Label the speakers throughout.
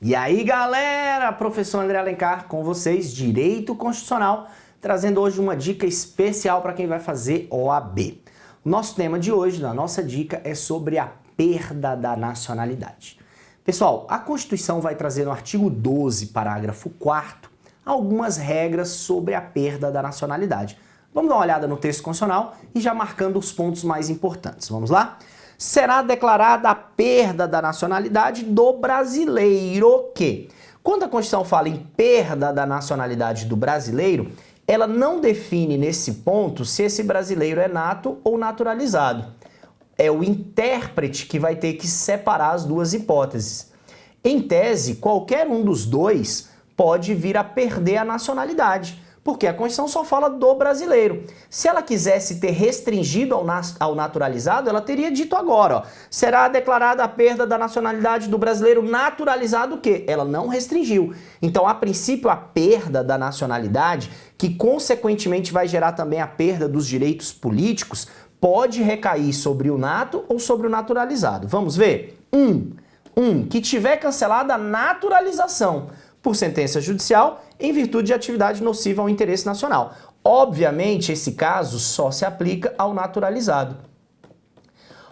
Speaker 1: E aí, galera, professor André Alencar com vocês, Direito Constitucional, trazendo hoje uma dica especial para quem vai fazer OAB. O nosso tema de hoje, a nossa dica, é sobre a perda da nacionalidade. Pessoal, a Constituição vai trazer no artigo 12, parágrafo 4º, algumas regras sobre a perda da nacionalidade. Vamos dar uma olhada no texto constitucional e já marcando os pontos mais importantes. Vamos lá? Será declarada a perda da nacionalidade do brasileiro que, quando a Constituição fala em perda da nacionalidade do brasileiro, ela não define nesse ponto se esse brasileiro é nato ou naturalizado. É o intérprete que vai ter que separar as duas hipóteses. Em tese, qualquer um dos dois pode vir a perder a nacionalidade, porque a Constituição só fala do brasileiro. Se ela quisesse ter restringido ao naturalizado, ela teria dito agora, ó, será declarada a perda da nacionalidade do brasileiro naturalizado o quê? Ela não restringiu. Então, a princípio, a perda da nacionalidade, que consequentemente vai gerar também a perda dos direitos políticos, pode recair sobre o nato ou sobre o naturalizado. Vamos ver? Que tiver cancelada a naturalização por sentença judicial em virtude de atividade nociva ao interesse nacional. Obviamente, esse caso só se aplica ao naturalizado.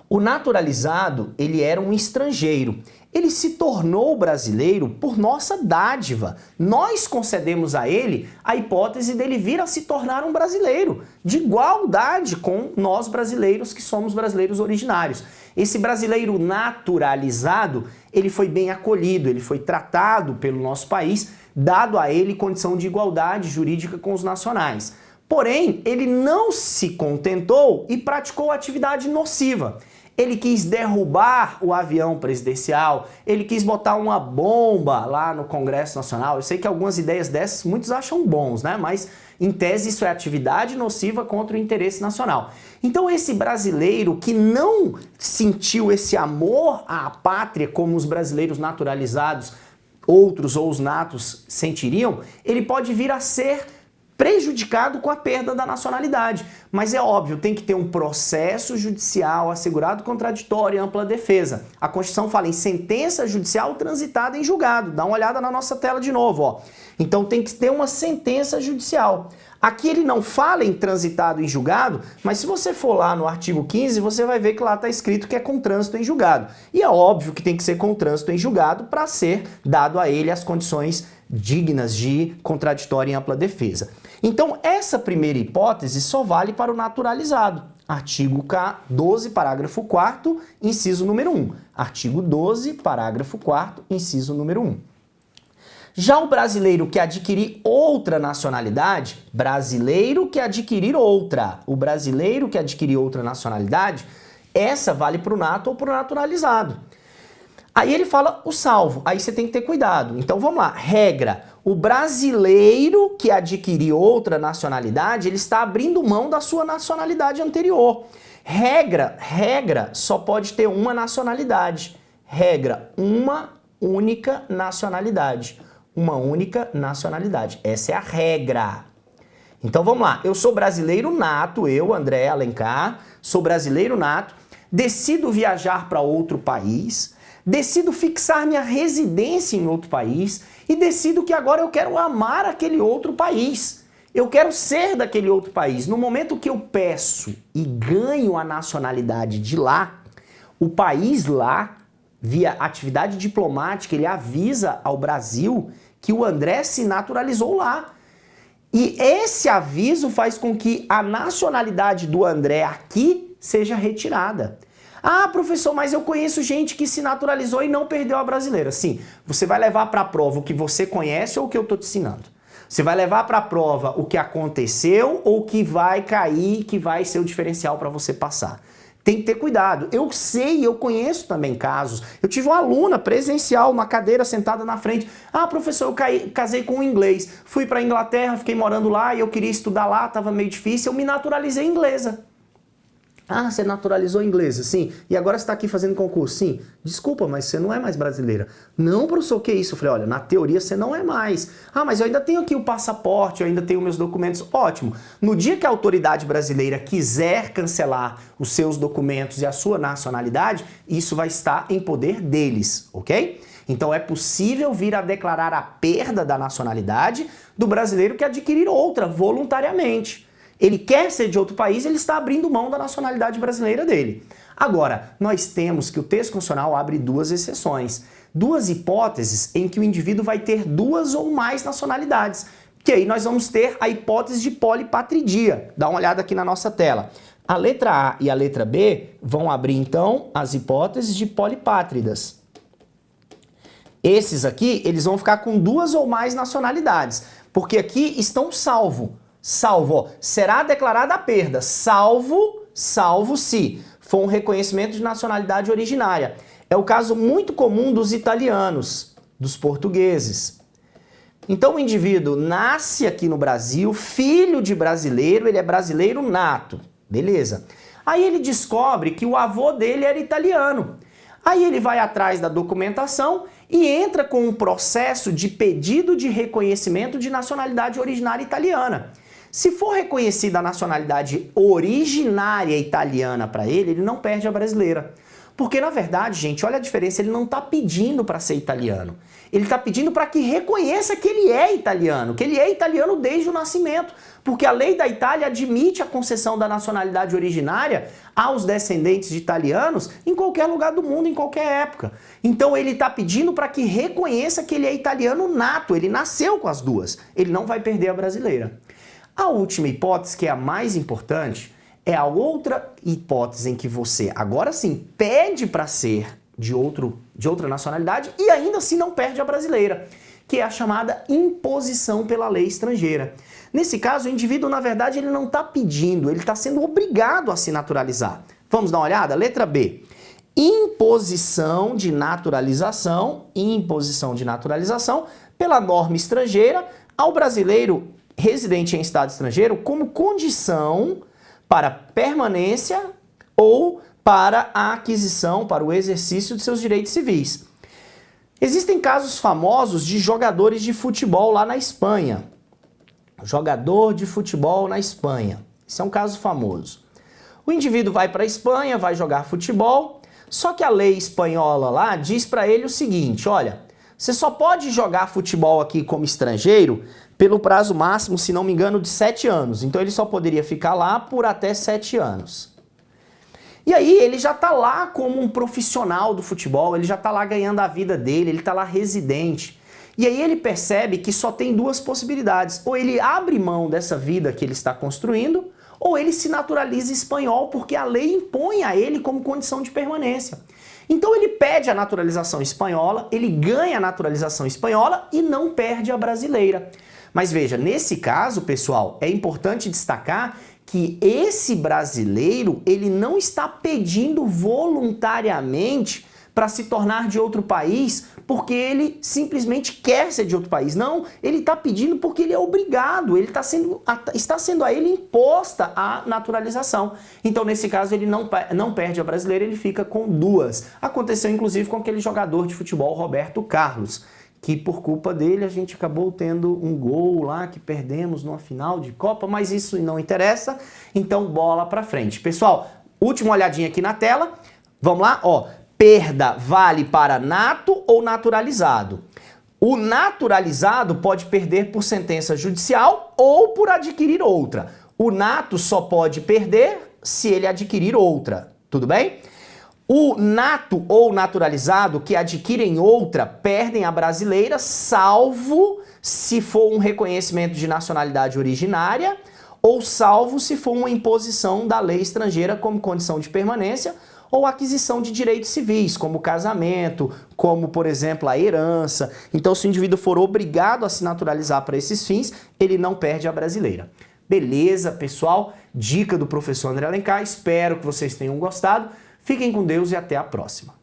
Speaker 1: O naturalizado, ele era um estrangeiro. Ele se tornou brasileiro por nossa dádiva. Nós concedemos a ele a hipótese dele vir a se tornar um brasileiro, de igualdade com nós brasileiros que somos brasileiros originários. Esse brasileiro naturalizado, ele foi bem acolhido, ele foi tratado pelo nosso país, dado a ele condição de igualdade jurídica com os nacionais. Porém, ele não se contentou e praticou atividade nociva. Ele quis derrubar o avião presidencial, ele quis botar uma bomba lá no Congresso Nacional. Eu sei que algumas ideias dessas muitos acham bons, né? Mas em tese isso é atividade nociva contra o interesse nacional. Então esse brasileiro que não sentiu esse amor à pátria como os brasileiros naturalizados, outros ou os natos sentiriam, ele pode vir a ser prejudicado com a perda da nacionalidade. Mas é óbvio, tem que ter um processo judicial assegurado contraditório e ampla defesa. A Constituição fala em sentença judicial transitada em julgado. Dá uma olhada na nossa tela de novo, ó. Então tem que ter uma sentença judicial. Aqui ele não fala em transitado em julgado, mas se você for lá no artigo 15, você vai ver que lá está escrito que é com trânsito em julgado. E é óbvio que tem que ser com trânsito em julgado para ser dado a ele as condições dignas de contraditório e ampla defesa. Então, essa primeira hipótese só vale para o naturalizado. Artigo 12, parágrafo 4º, inciso número 1. Artigo 12, parágrafo 4º, inciso número 1. Já o brasileiro que adquirir outra nacionalidade, o brasileiro que adquirir outra nacionalidade, essa vale para o nato ou para o naturalizado. Aí ele fala o salvo, aí você tem que ter cuidado. Então vamos lá, regra, o brasileiro que adquirir outra nacionalidade, ele está abrindo mão da sua nacionalidade anterior. Regra, só pode ter uma nacionalidade. Regra, uma única nacionalidade. Uma única nacionalidade. Essa é a regra. Então vamos lá, eu sou brasileiro nato, eu, André Alencar, sou brasileiro nato, decido viajar para outro país, decido fixar minha residência em outro país e decido que agora eu quero amar aquele outro país. Eu quero ser daquele outro país. No momento que eu peço e ganho a nacionalidade de lá, o país lá, via atividade diplomática, ele avisa ao Brasil que o André se naturalizou lá. E esse aviso faz com que a nacionalidade do André aqui seja retirada. Ah, professor, mas eu conheço gente que se naturalizou e não perdeu a brasileira. Sim, você vai levar para a prova o que você conhece ou o que eu estou te ensinando? Você vai levar para a prova o que aconteceu ou o que vai cair, que vai ser o diferencial para você passar? Tem que ter cuidado. Eu sei, eu conheço também casos. Eu tive uma aluna presencial, uma cadeira sentada na frente. Ah, professor, eu casei com um inglês. Fui para a Inglaterra, fiquei morando lá e eu queria estudar lá, estava meio difícil. Eu me naturalizei inglesa. Ah, você naturalizou inglesa, sim. E agora você está aqui fazendo concurso, sim. Desculpa, mas você não é mais brasileira. Não, professor, o que é isso? Eu falei, olha, na teoria você não é mais. Ah, mas eu ainda tenho aqui o passaporte, eu ainda tenho meus documentos. Ótimo. No dia que a autoridade brasileira quiser cancelar os seus documentos e a sua nacionalidade, isso vai estar em poder deles, ok? Então é possível vir a declarar a perda da nacionalidade do brasileiro que adquirir outra voluntariamente. Ele quer ser de outro país, ele está abrindo mão da nacionalidade brasileira dele. Agora, nós temos que o texto constitucional abre duas exceções. Duas hipóteses em que o indivíduo vai ter duas ou mais nacionalidades. Que aí nós vamos ter a hipótese de polipatridia. Dá uma olhada aqui na nossa tela. A letra A e a letra B vão abrir, então, as hipóteses de polipátridas. Esses aqui, eles vão ficar com duas ou mais nacionalidades. Porque aqui estão salvo, ó, será declarada a perda, salvo se for um reconhecimento de nacionalidade originária. É o caso muito comum dos italianos, dos portugueses. Então o indivíduo nasce aqui no Brasil, filho de brasileiro, ele é brasileiro nato, beleza. Aí ele descobre que o avô dele era italiano. Aí ele vai atrás da documentação e entra com um processo de pedido de reconhecimento de nacionalidade originária italiana. Se for reconhecida a nacionalidade originária italiana para ele, ele não perde a brasileira. Porque, na verdade, gente, olha a diferença, ele não está pedindo para ser italiano. Ele está pedindo para que reconheça que ele é italiano desde o nascimento. Porque a lei da Itália admite a concessão da nacionalidade originária aos descendentes de italianos em qualquer lugar do mundo, em qualquer época. Então ele está pedindo para que reconheça que ele é italiano nato, ele nasceu com as duas, ele não vai perder a brasileira. A última hipótese, que é a mais importante, é a outra hipótese em que você, agora sim, pede para ser de outra nacionalidade e ainda assim não perde a brasileira, que é a chamada imposição pela lei estrangeira. Nesse caso, o indivíduo, na verdade, ele não está pedindo, ele está sendo obrigado a se naturalizar. Vamos dar uma olhada? Letra B. Imposição de naturalização pela norma estrangeira ao brasileiro residente em estado estrangeiro como condição para permanência ou para a aquisição, para o exercício de seus direitos civis. Existem casos famosos de jogadores de futebol lá na Espanha. Jogador de futebol na Espanha. Esse é um caso famoso. O indivíduo vai para a Espanha, vai jogar futebol, só que a lei espanhola lá diz para ele o seguinte, olha, você só pode jogar futebol aqui como estrangeiro pelo prazo máximo, se não me engano, de 7 anos. Então ele só poderia ficar lá por até 7 anos. E aí ele já está lá como um profissional do futebol, ele já está lá ganhando a vida dele, ele está lá residente. E aí ele percebe que só tem duas possibilidades. Ou ele abre mão dessa vida que ele está construindo, ou ele se naturaliza espanhol, porque a lei impõe a ele como condição de permanência. Então ele pede a naturalização espanhola, ele ganha a naturalização espanhola e não perde a brasileira. Mas veja, nesse caso, pessoal, é importante destacar que esse brasileiro, ele não está pedindo voluntariamente para se tornar de outro país porque ele simplesmente quer ser de outro país. Não, ele está pedindo porque ele é obrigado, está sendo a ele imposta a naturalização. Então, nesse caso, ele não perde a brasileira, ele fica com duas. Aconteceu, inclusive, com aquele jogador de futebol, Roberto Carlos, que por culpa dele a gente acabou tendo um gol lá que perdemos numa final de Copa, mas isso não interessa, então bola pra frente. Pessoal, última olhadinha aqui na tela, vamos lá, ó, perda vale para nato ou naturalizado. O naturalizado pode perder por sentença judicial ou por adquirir outra. O nato só pode perder se ele adquirir outra, tudo bem? O nato ou naturalizado que adquirem outra perdem a brasileira, salvo se for um reconhecimento de nacionalidade originária ou salvo se for uma imposição da lei estrangeira como condição de permanência ou aquisição de direitos civis, como casamento, como, por exemplo, a herança. Então, se o indivíduo for obrigado a se naturalizar para esses fins, ele não perde a brasileira. Beleza, pessoal? Dica do professor André Alencar. Espero que vocês tenham gostado. Fiquem com Deus e até a próxima.